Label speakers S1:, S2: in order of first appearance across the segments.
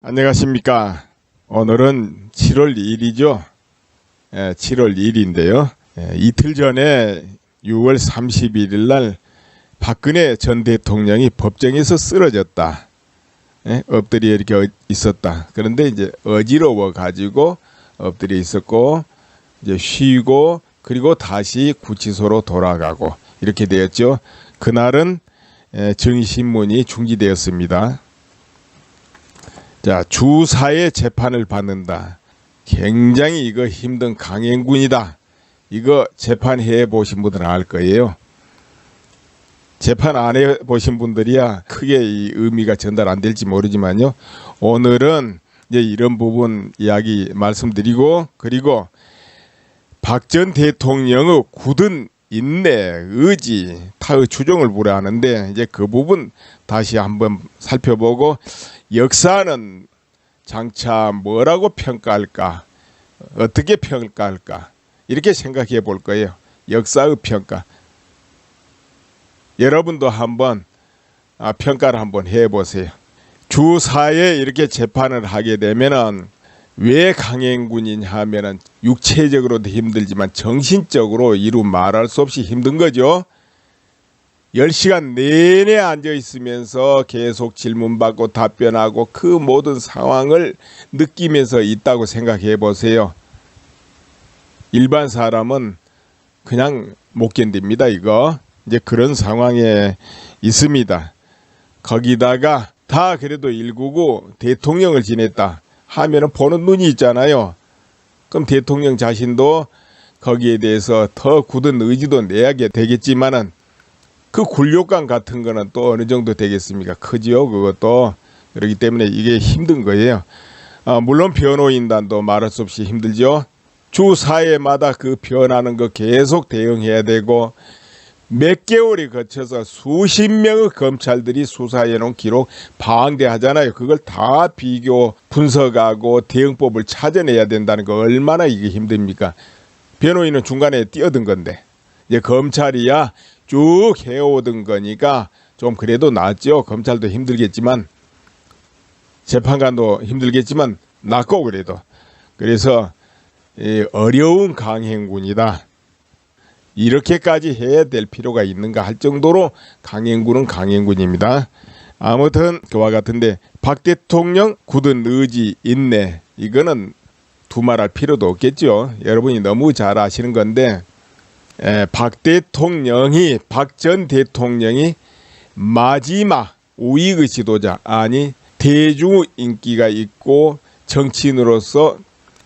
S1: 안녕하십니까. 오늘은 7월 2일이죠. 7월 2일인데요. 이틀 전에 6월 31일 날 박근혜 전 대통령이 법정에서 쓰러졌다. 엎드려 이렇게 있었다. 그런데 이제 어지러워 가지고 엎드려 있었고 이제 쉬고 그리고 다시 구치소로 돌아가고 이렇게 되었죠. 그날은 정의신문이 중지되었습니다. 자, 주사의 재판을 받는다. 굉장히 이거 힘든 강행군이다. 이거 재판해 보신 분들은 알 거예요. 재판 안 해 보신 분들이야 크게 이 의미가 전달 안 될지 모르지만요. 오늘은 이제 이런 부분 이야기 말씀드리고, 그리고 박 전 대통령의 굳은 인내, 의지, 타의 추종을 불허하는데 이제 그 부분 다시 한번 살펴보고, 역사는 장차 뭐라고 평가할까, 어떻게 평가할까, 이렇게 생각해 볼 거예요. 역사의 평가. 여러분도 한번 평가를 한번 해보세요. 주사에 이렇게 재판을 하게 되면은 왜 강행군이냐 하면은 육체적으로도 힘들지만 정신적으로 이루 말할 수 없이 힘든 거죠. 10시간 내내 앉아 있으면서 계속 질문받고 답변하고 그 모든 상황을 느끼면서 있다고 생각해 보세요. 일반 사람은 그냥 못 견딥니다. 이거 이제 그런 상황에 있습니다. 거기다가 다 그래도 199 대통령을 지냈다 하면은 보는 눈이 있잖아요. 그럼 대통령 자신도 거기에 대해서 더 굳은 의지도 내야게 되겠지만은 그 굴욕감 같은 거는 또 어느 정도 되겠습니까? 크지요, 그것도. 그렇기 때문에 이게 힘든 거예요. 물론 변호인단도 말할 수 없이 힘들죠. 주 4회마다 그 변하는 거 계속 대응해야 되고, 몇 개월이 거쳐서 수십 명의 검찰들이 수사해 놓은 기록 방대하잖아요. 그걸 다 비교 분석하고 대응법을 찾아내야 된다는 거 얼마나 이게 힘듭니까? 변호인은 중간에 뛰어든 건데 이제 검찰이야 쭉 해오던 거니까 좀 그래도 낫죠. 검찰도 힘들겠지만 재판관도 힘들겠지만 낫고 그래도. 그래서 어려운 강행군이다. 이렇게까지 해야 될 필요가 있는가 할 정도로 강행군은 강행군입니다. 아무튼 그와 같은데 박 대통령 굳은 의지, 인내, 이거는 두말할 필요도 없겠죠. 여러분이 너무 잘 아시는 건데 박 전 대통령이 마지막 우익의 지도자, 아니 대중 인기가 있고 정치인으로서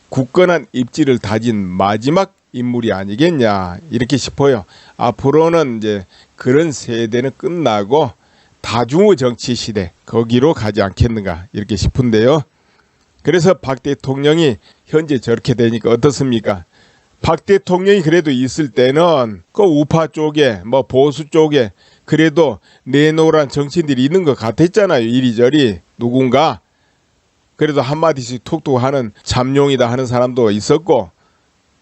S1: 굳건한 입지를 다진 마지막 인물이 아니겠냐 이렇게 싶어요. 앞으로는 이제 그런 세대는 끝나고 다중의 정치 시대 거기로 가지 않겠는가 이렇게 싶은데요. 그래서 박 대통령이 현재 저렇게 되니까 어떻습니까? 박 대통령이 그래도 있을 때는 그 우파 쪽에 뭐 보수 쪽에 그래도 내노란 정치인들이 있는 것 같았잖아요. 이리저리 누군가 그래도 한마디씩 툭툭 하는 잠룡이다 하는 사람도 있었고.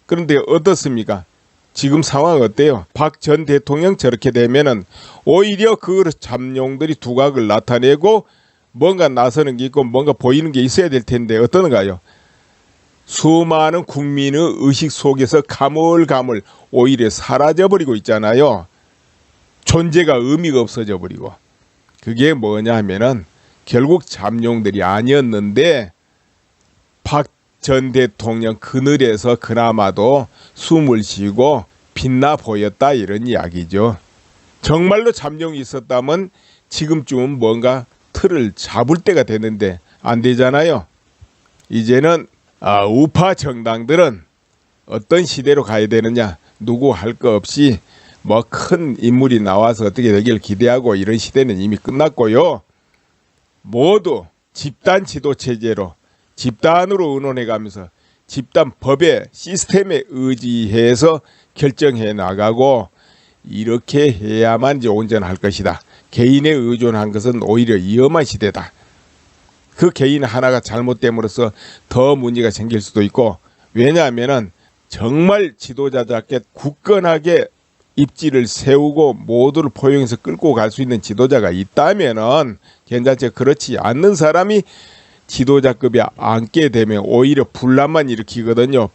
S1: 그런데 어떻습니까? 지금 상황 어때요? 박 전 대통령 저렇게 되면은 오히려 그 잠룡들이 두각을 나타내고 뭔가 나서는 게 있고 뭔가 보이는 게 있어야 될 텐데 어떠는가요? 수많은 국민의 의식 속에서 가물가물 오히려 사라져버리고 있잖아요. 존재가 의미가 없어져 버리고. 그게 뭐냐 하면은 결국 잠룡들이 아니었는데 박 전 대통령 그늘에서 그나마도 숨을 쉬고 빛나 보였다 이런 이야기죠. 정말로 잠룡이 있었다면 지금쯤은 뭔가 틀을 잡을 때가 됐는데 안 되잖아요. 이제는 우파 정당들은 어떤 시대로 가야 되느냐, 누구 할 거 없이 뭐 큰 인물이 나와서 어떻게 되길 기대하고 이런 시대는 이미 끝났고요. 모두 집단 지도 체제로 집단으로 의논해가면서 집단 법의 시스템에 의지해서 결정해 나가고 이렇게 해야만 이제 온전할 것이다. 개인에 의존한 것은 오히려 위험한 시대다. 그 개인 하나가 잘못됨으로써 더 문제가 생길 수도 있고, 왜냐하면은 정말 지도자답게 굳건하게 입지를 세우고 모두를 포용해서 끌고 갈 수 있는 지도자가 있다면은 괜찮지. 그렇지 않는 사람이 지도자급에 앉게 되면 오히려 분란만 일으키거든요.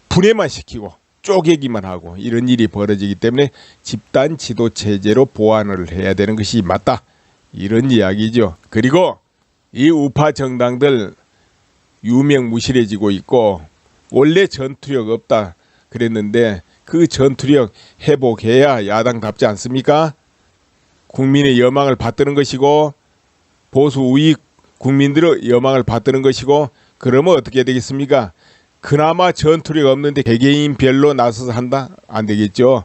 S1: 분해만 시키고 쪼개기만 하고 이런 일이 벌어지기 때문에 집단 지도 체제로 보완을 해야 되는 것이 맞다. 이런 이야기죠. 그리고 이 우파 정당들 유명무실해지고 있고 원래 전투력 없다 그랬는데 그 전투력 회복해야 야당답지 않습니까? 국민의 여망을 받드는 것이고 보수 우익 국민들의 여망을 받드는 것이고 그러면 어떻게 되겠습니까? 그나마 전투력 없는데 개개인별로 나서서 한다? 안 되겠죠.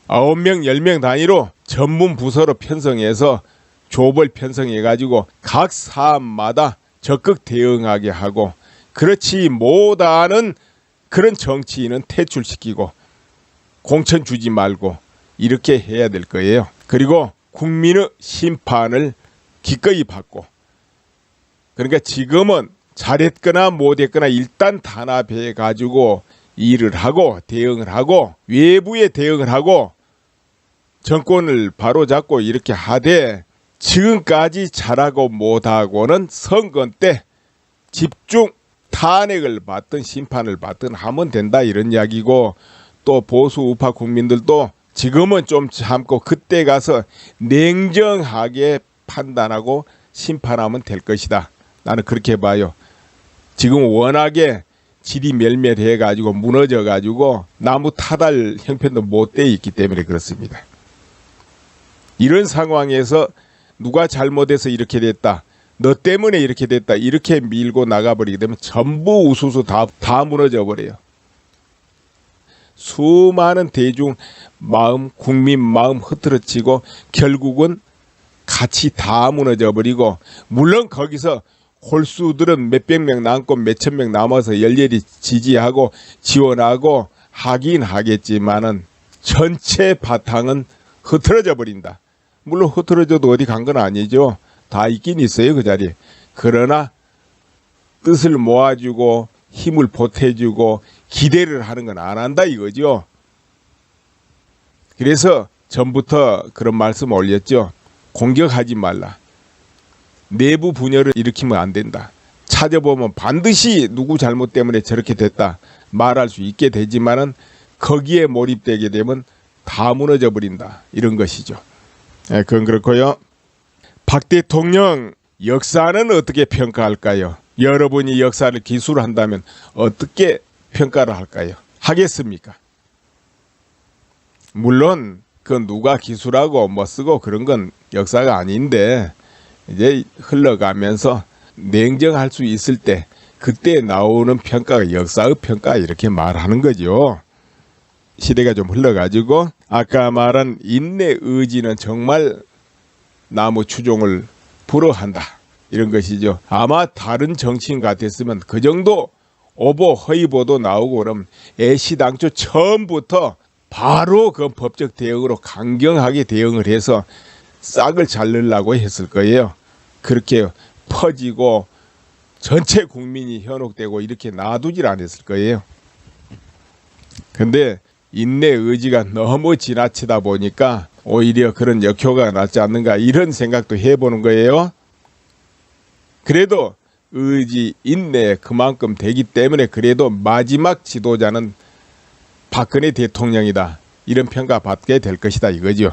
S1: 9명, 10명 단위로 전문 부서로 편성해서 조벌 편성해가지고 각 사안마다 적극 대응하게 하고 그렇지 못하는 그런 정치인은 퇴출시키고 공천 주지 말고 이렇게 해야 될 거예요. 그리고 국민의 심판을 기꺼이 받고 그러니까 지금은 잘했거나 못했거나 일단 단합해 가지고 일을 하고 대응을 하고 외부에 대응을 하고 정권을 바로잡고 이렇게 하되 지금까지 잘하고 못하고는 선거 때 집중 탄핵을 받든 심판을 받든 하면 된다 이런 이야기고 또 보수 우파 국민들도 지금은 좀 참고 그때 가서 냉정하게 판단하고 심판하면 될 것이다. 나는 그렇게 봐요. 지금 워낙에 질이 멸멸해 가지고 무너져 가지고 나무 타달 형편도 못 돼 있기 때문에 그렇습니다. 이런 상황에서 누가 잘못해서 이렇게 됐다. 너 때문에 이렇게 됐다. 이렇게 밀고 나가버리게 되면 전부 우수수 다 무너져 버려요. 수많은 대중 마음, 국민 마음 흐트러지고 결국은 같이 다 무너져 버리고 물론 거기서 홀수들은 몇백 명 남고 몇천 명 남아서 열렬히 지지하고 지원하고 하긴 하겠지만은 전체 바탕은 흐트러져 버린다. 물론 흐트러져도 어디 간 건 아니죠. 다 있긴 있어요 그 자리에. 그러나 뜻을 모아주고 힘을 보태주고 기대를 하는 건 안 한다 이거죠. 그래서 전부터 그런 말씀 올렸죠. 공격하지 말라. 내부 분열을 일으키면 안 된다. 찾아보면 반드시 누구 잘못 때문에 저렇게 됐다 말할 수 있게 되지만은 거기에 몰입되게 되면 다 무너져 버린다. 이런 것이죠. 그건 그렇고요. 박 대통령 역사는 어떻게 평가할까요? 여러분이 역사를 기술한다면 어떻게 평가를 할까요? 하겠습니까? 물론 그건 누가 기술하고 뭐 쓰고 그런 건 역사가 아닌데 이제 흘러가면서 냉정할 수 있을 때 그때 나오는 평가가 역사의 평가 이렇게 말하는 거죠. 시대가 좀 흘러가지고 아까 말한 인내 의지는 정말 나무 추종을 불허한다 이런 것이죠. 아마 다른 정치인 같았으면 그 정도 오보 허위보도 나오고 그럼 애시당초 처음부터 바로 그 법적 대응으로 강경하게 대응을 해서 싹을 자르려고 했을 거예요. 그렇게 퍼지고 전체 국민이 현혹되고 이렇게 놔두질 않았을 거예요. 근데 인내 의지가 너무 지나치다 보니까 오히려 그런 역효과가 낫지 않는가 이런 생각도 해보는 거예요. 그래도 의지, 인내 그만큼 되기 때문에 그래도 마지막 지도자는 박근혜 대통령이다. 이런 평가 받게 될 것이다 이거죠.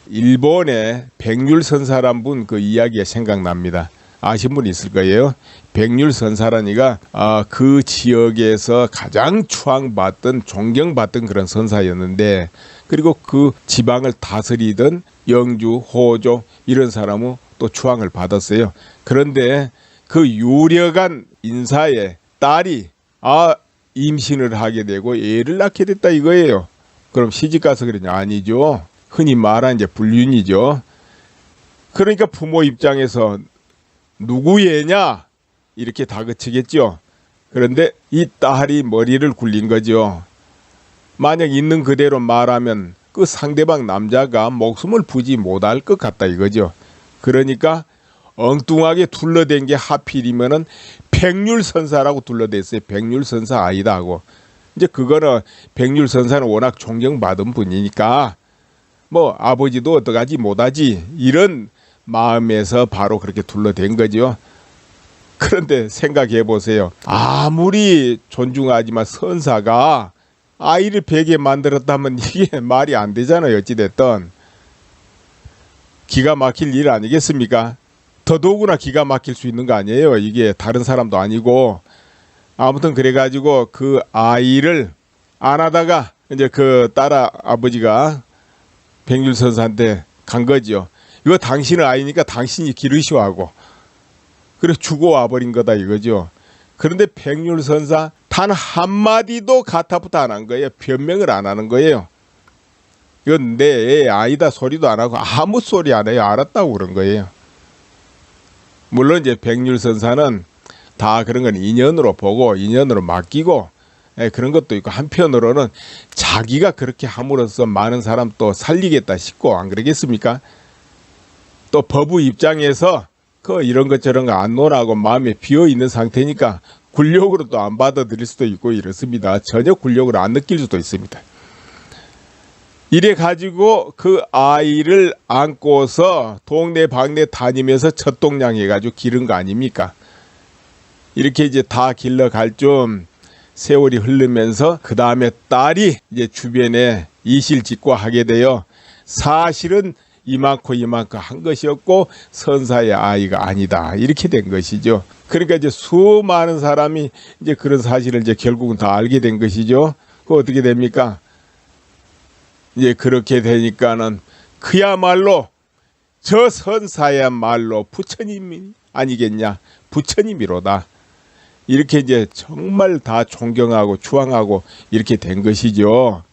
S1: 일본의 백률선사란 분 그 이야기가 생각납니다. 아신 분 있을 거예요. 백률선사라니가 그 지역에서 가장 추앙받던 존경받던 그런 선사였는데 그리고 그 지방을 다스리던 영주, 호조 이런 사람은 또 추앙을 받았어요. 그런데 그 유력한 인사의 딸이 임신을 하게 되고 애를 낳게 됐다 이거예요. 그럼 시집가서 그러냐? 아니죠. 흔히 말하는 이제 불륜이죠. 그러니까 부모 입장에서 누구 애냐 이렇게 다그치겠죠. 그런데 이 딸이 머리를 굴린 거죠. 만약 있는 그대로 말하면 그 상대방 남자가 목숨을 부지 못할 것 같다 이거죠. 그러니까 엉뚱하게 둘러댄 게 하필이면은 백률선사라고 둘러댔어요. 백률선사 아니다 하고 이제 그거는 백률선사는 워낙 존경받은 분이니까 뭐 아버지도 어떡하지 못하지 이런 마음에서 바로 그렇게 둘러댄 거죠. 그런데 생각해 보세요. 아무리 존중하지만 선사가 아이를 베게 만들었다면 이게 말이 안 되잖아요. 어찌됐든 기가 막힐 일 아니겠습니까? 더더구나 기가 막힐 수 있는 거 아니에요. 이게 다른 사람도 아니고. 아무튼 그래가지고 그 아이를 안 하다가 이제 그 딸 아버지가 백률선사한테 간 거죠. 이거 당신의 아이니까 당신이 기르시오하고. 그래 주고 와버린 거다 이거죠. 그런데 백률선사 단 한마디도 가타부터 안 한 거예요. 변명을 안 하는 거예요. 이건 내 애 아이다 소리도 안 하고 아무 소리 안 해요. 알았다고 그런 거예요. 물론 이제 백률선사는 다 그런 건 인연으로 보고 인연으로 맡기고 그런 것도 있고, 한편으로는 자기가 그렇게 함으로써 많은 사람 또 살리겠다 싶고, 안 그러겠습니까? 또 법의 입장에서 그 이런 것 저런 거 안 논하고 마음에 비어 있는 상태니까 굴욕으로 또 안 받아들일 수도 있고 이렇습니다. 전혀 굴욕을 안 느낄 수도 있습니다. 이래 가지고 그 아이를 안고서 동네 방네 다니면서 젖동량 해가지고 기른 거 아닙니까? 이렇게 이제 다 길러갈 좀 세월이 흐르면서 그 다음에 딸이 이제 주변에 이실직고하게 되어 사실은 이만큼 한 것이었고 선사의 아이가 아니다 이렇게 된 것이죠. 그러니까 이제 수많은 사람이 이제 그런 사실을 이제 결국은 다 알게 된 것이죠. 그 어떻게 됩니까? 이제 그렇게 되니까는 그야말로 저 선사야말로 부처님이 아니겠냐, 부처님이로다. 이렇게 이제 정말 다 존경하고 추앙하고 이렇게 된 것이죠.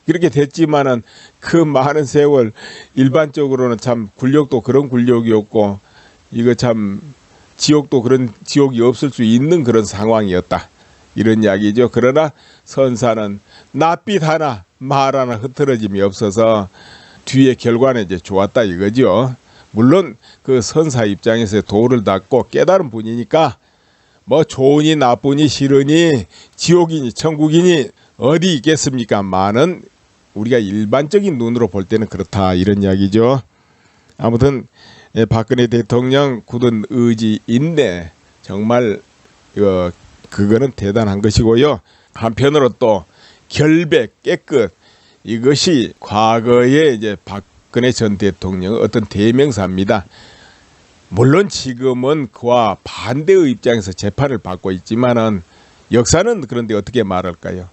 S1: 그렇게 됐지만은 그 많은 세월 일반적으로는 참 굴욕도 그런 굴욕이었고, 이거 참 지옥도 그런 지옥이 없을 수 있는 그런 상황이었다 이런 이야기죠. 그러나 선사는 낯빛 하나 말 하나 흐트러짐이 없어서 뒤에 결과는 이제 좋았다 이거죠. 물론 그 선사 입장에서 도를 닦고 깨달은 분이니까 뭐 좋으니 나쁘니 싫으니 지옥이니 천국이니 어디 있겠습니까? 많은 우리가 일반적인 눈으로 볼 때는 그렇다 이런 이야기죠. 아무튼 박근혜 대통령 굳은 의지 인내 정말 그거는 대단한 것이고요. 한편으로 또 결백 깨끗, 이것이 과거에 이제 박근혜 전 대통령의 어떤 대명사입니다. 물론 지금은 그와 반대의 입장에서 재판을 받고 있지만은 역사는 그런데 어떻게 말할까요?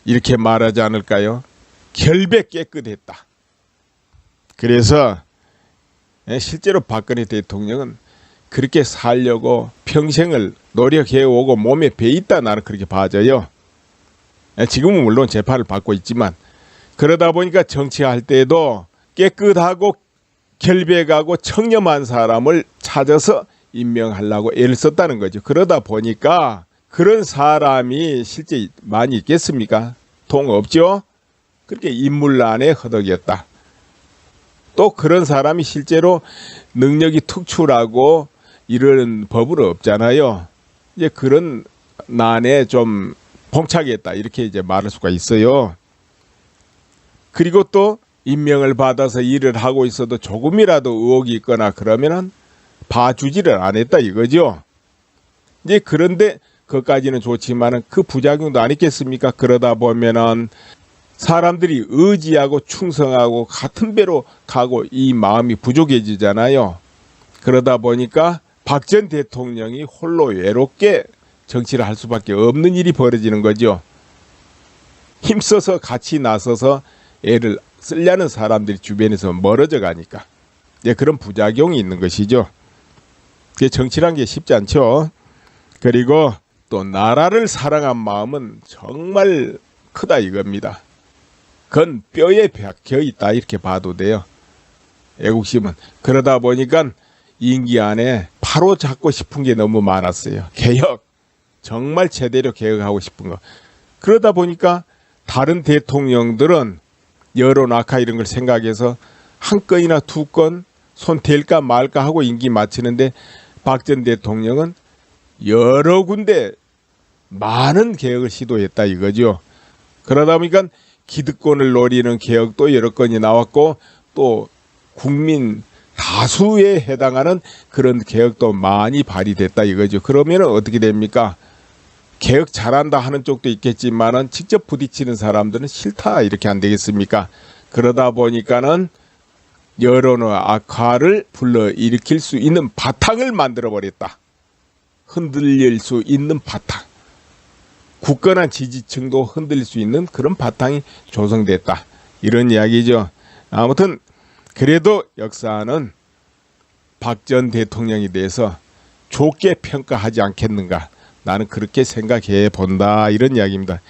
S1: 이렇게 말하지 않을까요? 결백 깨끗했다. 그래서 실제로 박근혜 대통령은 그렇게 살려고 평생을 노력해오고 몸에 배있다 나는 그렇게 봐져요. 지금은 물론 재판을 받고 있지만 그러다 보니까 정치할 때도 깨끗하고 결백하고 청렴한 사람을 찾아서 임명하려고 애를 썼다는 거죠. 그러다 보니까 그런 사람이 실제 많이 있겠습니까? 통 없죠? 그렇게 인물란에 허덕였다. 또 그런 사람이 실제로 능력이 특출하고 이런 법은 없잖아요. 이제 그런 난에 좀 봉착했다 이렇게 이제 말할 수가 있어요. 그리고 또 임명을 받아서 일을 하고 있어도 조금이라도 의혹이 있거나 그러면은 봐주지를 안 했다 이거죠. 이제 그런데 그것까지는 좋지만은 그 부작용도 안 있겠습니까? 그러다 보면은 사람들이 의지하고 충성하고 같은 배로 가고 이 마음이 부족해지잖아요. 그러다 보니까 박 전 대통령이 홀로 외롭게 정치를 할 수밖에 없는 일이 벌어지는 거죠. 힘써서 같이 나서서 애를 쓰려는 사람들이 주변에서 멀어져 가니까 그런 부작용이 있는 것이죠. 정치란 게 쉽지 않죠. 그리고 또 나라를 사랑한 마음은 정말 크다 이겁니다. 그건 뼈에 박혀 있다 이렇게 봐도 돼요. 애국심은. 그러다 보니까 임기 안에 바로 잡고 싶은 게 너무 많았어요. 개혁. 정말 제대로 개혁하고 싶은 거. 그러다 보니까 다른 대통령들은 여론 악화 이런 걸 생각해서 한 건이나 두 건 손 댈까 말까 하고 임기 마치는데 박 전 대통령은 여러 군데 많은 개혁을 시도했다 이거죠. 그러다 보니까 기득권을 노리는 개혁도 여러 건이 나왔고 또 국민 다수에 해당하는 그런 개혁도 많이 발휘됐다 이거죠. 그러면 어떻게 됩니까? 개혁 잘한다 하는 쪽도 있겠지만은 직접 부딪히는 사람들은 싫다 이렇게 안 되겠습니까? 그러다 보니까는 여론의 악화를 불러일으킬 수 있는 바탕을 만들어 버렸다. 흔들릴 수 있는 바탕. 굳건한 지지층도 흔들릴 수 있는 그런 바탕이 조성됐다. 이런 이야기죠. 아무튼 그래도 역사는 박 전 대통령에 대해서 좋게 평가하지 않겠는가. 나는 그렇게 생각해 본다. 이런 이야기입니다.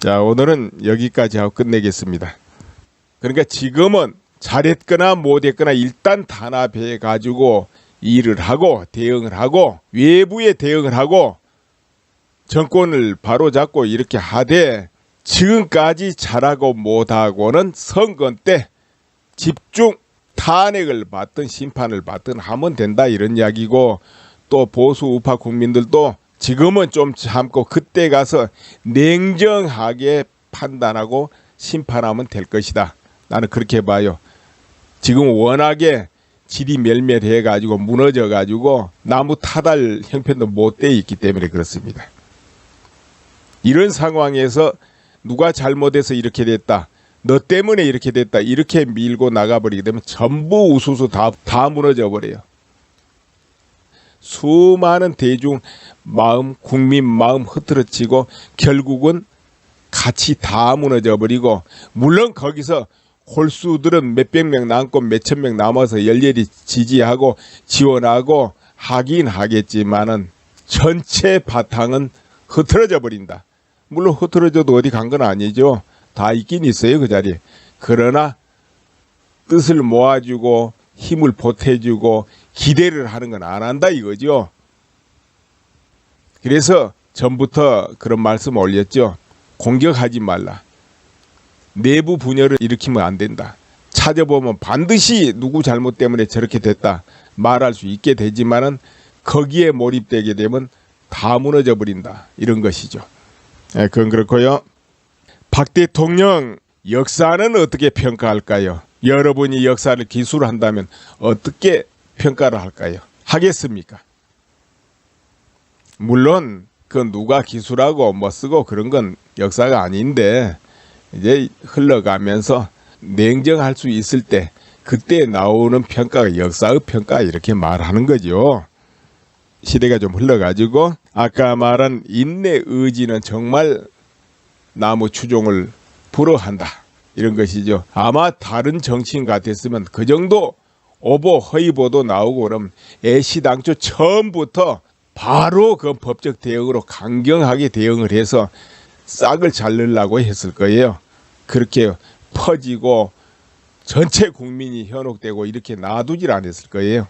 S1: 자, 오늘은 여기까지 하고 끝내겠습니다. 그러니까 지금은 잘했거나 못했거나 일단 단합해 가지고 일을 하고 대응을 하고 외부에 대응을 하고 정권을 바로잡고 이렇게 하되 지금까지 잘하고 못하고는 선거 때 집중 탄핵을 받든 심판을 받든 하면 된다 이런 이야기고 또 보수 우파 국민들도 지금은 좀 참고 그때 가서 냉정하게 판단하고 심판하면 될 것이다. 나는 그렇게 봐요. 지금 워낙에 질이 멸멸해 가지고 무너져 가지고 나무 타달 형편도 못 돼 있기 때문에 그렇습니다. 이런 상황에서 누가 잘못해서 이렇게 됐다. 너 때문에 이렇게 됐다. 이렇게 밀고 나가버리게 되면 전부 우수수 다 무너져 버려요. 수많은 대중 마음, 국민 마음 흐트러지고 결국은 같이 다 무너져 버리고 물론 거기서 홀수들은 몇백 명 남고 몇천 명 남아서 열렬히 지지하고 지원하고 하긴 하겠지만은 전체 바탕은 흐트러져 버린다. 물론 흐트러져도 어디 간 건 아니죠. 다 있긴 있어요 그 자리에. 그러나 뜻을 모아주고 힘을 보태주고 기대를 하는 건 안 한다 이거죠. 그래서 전부터 그런 말씀 올렸죠. 공격하지 말라. 내부 분열을 일으키면 안 된다. 찾아보면 반드시 누구 잘못 때문에 저렇게 됐다 말할 수 있게 되지만은 거기에 몰입되게 되면 다 무너져 버린다. 이런 것이죠. 그건 그렇고요. 박 대통령 역사는 어떻게 평가할까요? 여러분이 역사를 기술한다면 어떻게 평가를 할까요? 하겠습니까? 물론 그 누가 기술하고 뭐 쓰고 그런 건 역사가 아닌데 이제 흘러가면서 냉정할 수 있을 때 그때 나오는 평가가 역사의 평가 이렇게 말하는 거죠. 시대가 좀 흘러가지고 아까 말한 인내 의지는 정말 나무 추종을 불허한다. 이런 것이죠. 아마 다른 정치인 같았으면 그 정도 오보 허위보도 나오고 그럼 애시당초 처음부터 바로 그 법적 대응으로 강경하게 대응을 해서 싹을 자르려고 했을 거예요. 그렇게 퍼지고 전체 국민이 현혹되고 이렇게 놔두질 않았을 거예요.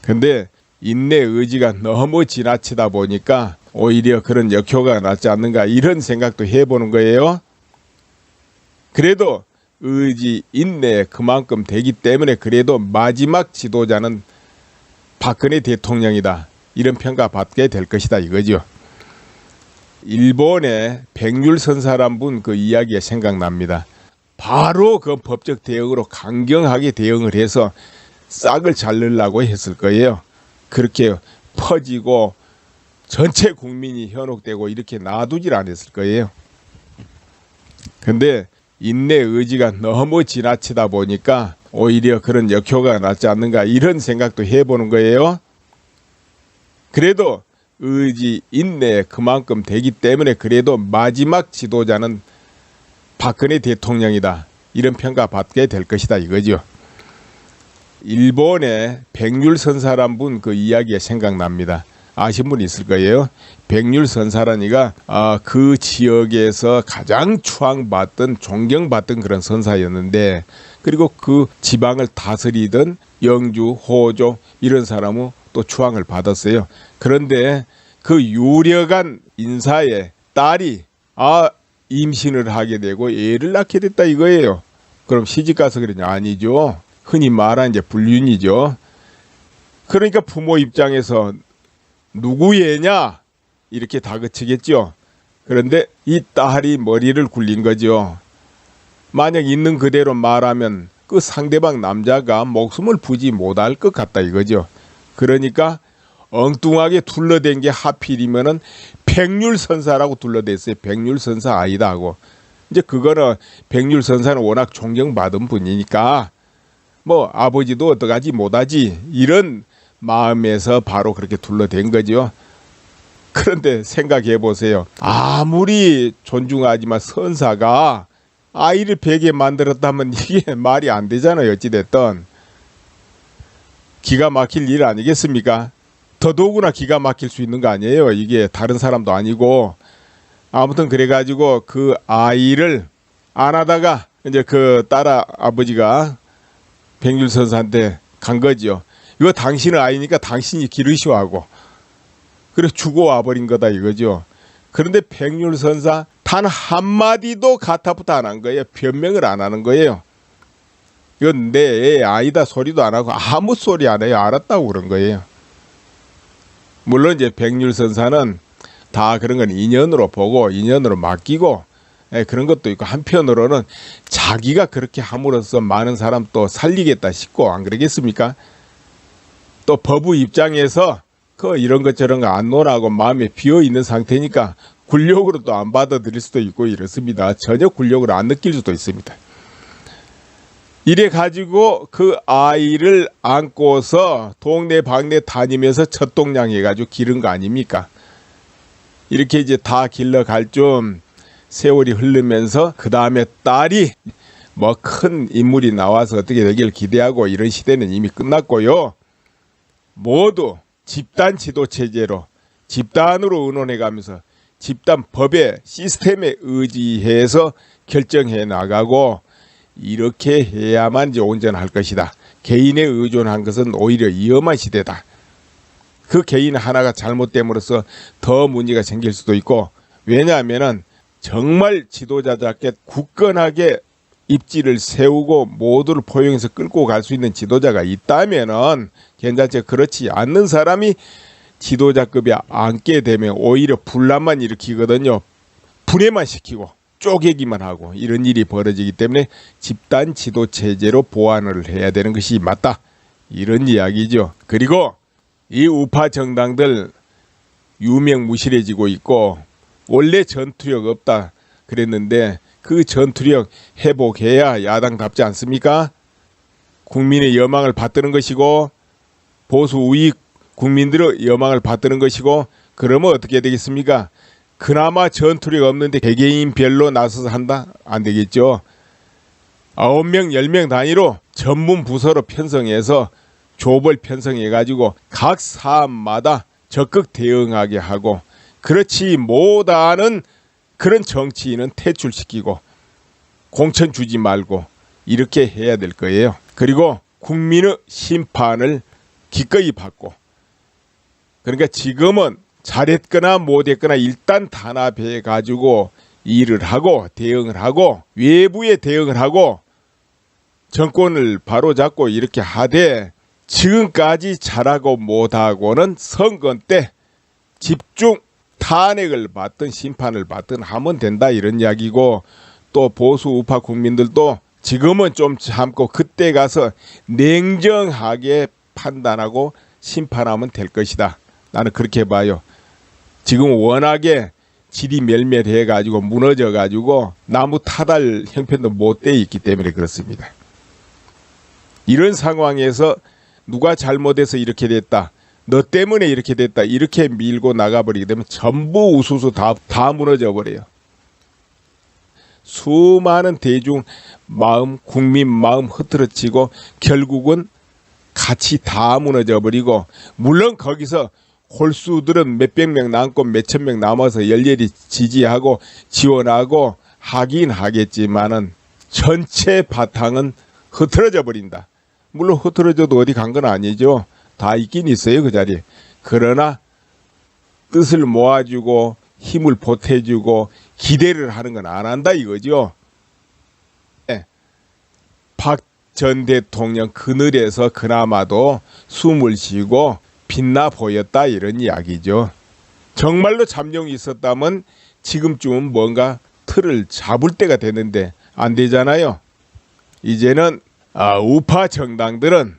S1: 근데 인내 의지가 너무 지나치다 보니까 오히려 그런 역효과가 낫지 않는가 이런 생각도 해보는 거예요. 그래도 의지, 인내 그만큼 되기 때문에 그래도 마지막 지도자는 박근혜 대통령이다. 이런 평가 받게 될 것이다 이거죠. 일본의 백률선사란 분 그 이야기가 생각납니다. 바로 그 법적 대응으로 강경하게 대응을 해서 싹을 자르려고 했을 거예요. 그렇게 퍼지고 전체 국민이 현혹되고 이렇게 놔두질 않았을 거예요. 근데 인내 의지가 너무 지나치다 보니까 오히려 그런 역효과가 낫지 않는가 이런 생각도 해보는 거예요. 그래도 의지, 인내 그만큼 되기 때문에 그래도 마지막 지도자는 박근혜 대통령이다. 이런 평가 받게 될 것이다 이거죠. 일본의 백률선사란 분 그 이야기가 생각납니다. 아신 분 있을 거예요. 백률선사라니가 그 지역에서 가장 추앙받던 존경받던 그런 선사였는데 그리고 그 지방을 다스리던 영주, 호조 이런 사람은 또 추앙을 받았어요. 그런데 그 유력한 인사의 딸이 임신을 하게 되고 애를 낳게 됐다 이거예요. 그럼 시집가서 그러냐? 아니죠. 흔히 말하는 이제 불륜이죠. 그러니까 부모 입장에서 누구 애냐? 이렇게 다그치겠죠. 그런데 이 딸이 머리를 굴린 거죠. 만약 있는 그대로 말하면 그 상대방 남자가 목숨을 부지 못할 것 같다 이거죠. 그러니까 엉뚱하게 둘러댄 게 하필이면은 백률선사라고 둘러댔어요. 백률선사 아니다 하고. 이제 그거는 백률선사는 워낙 존경받은 분이니까 뭐 아버지도 어떡하지 못하지 이런 마음에서 바로 그렇게 둘러댄 거죠. 그런데 생각해 보세요. 아무리 존중하지만 선사가 아이를 베게 만들었다면 이게 말이 안 되잖아요. 어찌됐든 기가 막힐 일 아니겠습니까? 더더구나 기가 막힐 수 있는 거 아니에요. 이게 다른 사람도 아니고. 아무튼 그래가지고 그 아이를 안 하다가 이제 그 딸 아버지가 백률선사한테 간 거죠. 이거 당신의 아이니까 당신이 기르시오 하고. 그래 주고 와버린 거다 이거죠. 그런데 백률선사 단 한마디도 가타부터 안 한 거예요. 변명을 안 하는 거예요. 이건 내 애 아이다 소리도 안 하고 아무 소리 안 해요. 알았다고 그런 거예요. 물론 이제 백률선사는 다 그런 건 인연으로 보고 인연으로 맡기고 그런 것도 있고 한편으로는 자기가 그렇게 함으로써 많은 사람 또 살리겠다 싶고 안 그러겠습니까? 또 법의 입장에서 그 이런 것 저런 거 안 논하고 마음에 비어 있는 상태니까 굴욕으로 또 안 받아들일 수도 있고 이렇습니다. 전혀 굴욕을 안 느낄 수도 있습니다. 이래 가지고 그 아이를 안고서 동네 방네 다니면서 첫동량 해가지고 기른 거 아닙니까? 이렇게 이제 다 길러갈 좀 세월이 흐르면서 그 다음에 딸이 뭐 큰 인물이 나와서 어떻게 되길 기대하고 이런 시대는 이미 끝났고요. 모두 집단 지도 체제로 집단으로 의논해 가면서 집단 법의 시스템에 의지해서 결정해 나가고 이렇게 해야만 이제 온전할 것이다. 개인에 의존한 것은 오히려 위험한 시대다. 그 개인 하나가 잘못됨으로써 더 문제가 생길 수도 있고 왜냐하면은 정말 지도자답게 굳건하게 입지를 세우고 모두를 포용해서 끌고 갈 수 있는 지도자가 있다면은 괜찮지. 그렇지 않는 사람이 지도자급에 앉게 되면 오히려 분란만 일으키거든요. 분해만 시키고 쪼개기만 하고 이런 일이 벌어지기 때문에 집단 지도 체제로 보완을 해야 되는 것이 맞다. 이런 이야기죠. 그리고 이 우파 정당들 유명무실해지고 있고 원래 전투력 없다 그랬는데 그 전투력 회복해야 야당답지 않습니까? 국민의 여망을 받드는 것이고 보수 우익 국민들의 여망을 받드는 것이고 그러면 어떻게 되겠습니까? 그나마 전투력 없는데 개개인별로 나서서 한다? 안 되겠죠. 9명 10명 단위로 전문 부서로 편성해서 조벌 편성해가지고 각 사안마다 적극 대응하게 하고 그렇지 못하는 그런 정치인은 퇴출시키고 공천 주지 말고 이렇게 해야 될 거예요. 그리고 국민의 심판을 기꺼이 받고 그러니까 지금은 잘했거나 못했거나 일단 단합해 가지고 일을 하고 대응을 하고 외부에 대응을 하고 정권을 바로잡고 이렇게 하되 지금까지 잘하고 못하고는 선거 때 집중 탄핵을 받든 심판을 받든 하면 된다 이런 이야기고 또 보수 우파 국민들도 지금은 좀 참고 그때 가서 냉정하게 판단하고 심판하면 될 것이다. 나는 그렇게 봐요. 지금 워낙에 질이 멸멸해 가지고 무너져 가지고 나무 타달 형편도 못 돼 있기 때문에 그렇습니다. 이런 상황에서 누가 잘못해서 이렇게 됐다. 너 때문에 이렇게 됐다. 이렇게 밀고 나가버리게 되면 전부 우수수 다 무너져 버려요. 수많은 대중 마음, 국민 마음 흐트러지고 결국은 같이 다 무너져 버리고 물론 거기서 홀수들은 몇백 명 남고 몇천 명 남아서 열렬히 지지하고 지원하고 하긴 하겠지만은 전체 바탕은 흐트러져 버린다. 물론 흐트러져도 어디 간 건 아니죠. 다 있긴 있어요 그 자리에. 그러나 뜻을 모아주고 힘을 보태주고 기대를 하는 건 안 한다 이거죠. 네. 박 전 대통령 그늘에서 그나마도 숨을 쉬고 빛나 보였다 이런 이야기죠. 정말로 잠룡이 있었다면 지금쯤은 뭔가 틀을 잡을 때가 됐는데 안 되잖아요. 이제는 우파 정당들은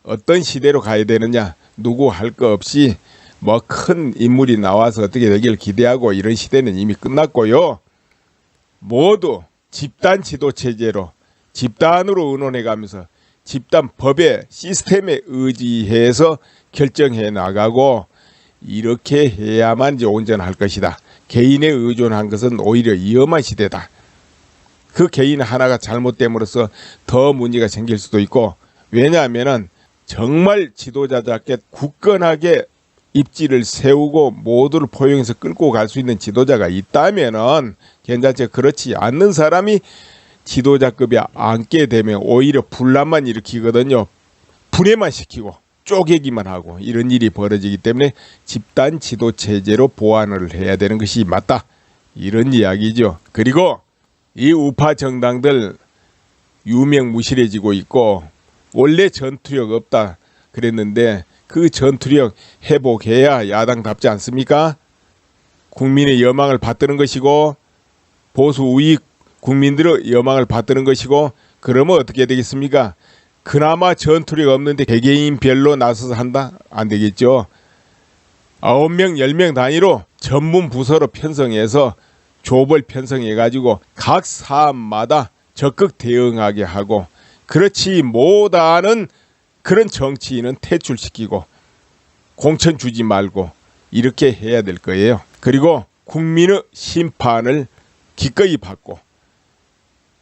S1: 어떤 시대로 가야 되느냐, 누구 할 거 없이 뭐 큰 인물이 나와서 어떻게 되기를 기대하고 이런 시대는 이미 끝났고요. 모두 집단 지도 체제로 집단으로 의논해 가면서 집단 법의 시스템에 의지해서 결정해 나가고 이렇게 해야만 이제 온전할 것이다. 개인에 의존한 것은 오히려 위험한 시대다. 그 개인 하나가 잘못됨으로써 더 문제가 생길 수도 있고, 왜냐하면은 정말 지도자답게 굳건하게 입지를 세우고 모두를 포용해서 끌고 갈 수 있는 지도자가 있다면은 괜찮지. 그렇지 않는 사람이 지도자급에 앉게 되면 오히려 분란만 일으키거든요. 분해만 시키고 쪼개기만 하고 이런 일이 벌어지기 때문에 집단 지도 체제로 보완을 해야 되는 것이 맞다. 이런 이야기죠. 그리고 이 우파 정당들 유명무실해지고 있고, 원래 전투력 없다 그랬는데 그 전투력 회복해야 야당답지 않습니까? 국민의 여망을 받드는 것이고, 보수 우익 국민들의 여망을 받드는 것이고, 그러면 어떻게 되겠습니까? 그나마 전투력 없는데 개개인별로 나서서 한다? 안 되겠죠. 9명 10명 단위로 전문 부서로 편성해서 조벌 편성해가지고 각 사안마다 적극 대응하게 하고, 그렇지 못하는 그런 정치인은 퇴출시키고 공천 주지 말고 이렇게 해야 될 거예요. 그리고 국민의 심판을 기꺼이 받고,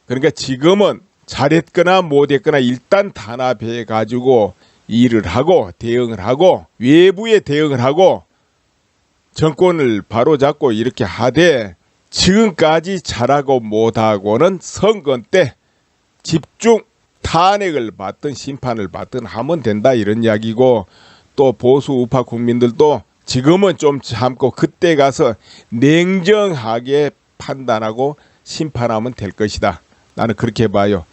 S1: 그러니까 지금은 잘했거나 못했거나 일단 단합해 가지고 일을 하고 대응을 하고 외부에 대응을 하고 정권을 바로잡고 이렇게 하되, 지금까지 잘하고 못하고는 선거 때 집중 탄핵을 받든 심판을 받든 하면 된다, 이런 이야기고, 또 보수 우파 국민들도 지금은 좀 참고 그때 가서 냉정하게 판단하고 심판하면 될 것이다. 나는 그렇게 봐요.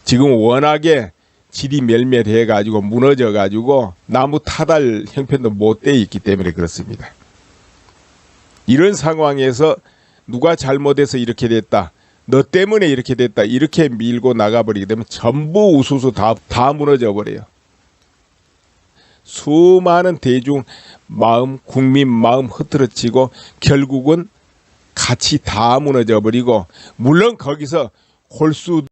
S1: 지금 워낙에 질이 멸멸해 가지고 무너져 가지고 나무 타달 형편도 못 돼 있기 때문에 그렇습니다. 이런 상황에서 누가 잘못해서 이렇게 됐다, 너 때문에 이렇게 됐다, 이렇게 밀고 나가버리게 되면 전부 우수수 다 무너져 버려요. 수많은 대중 마음, 국민 마음 흐트러지고 결국은 같이 다 무너져 버리고, 물론 거기서 홀수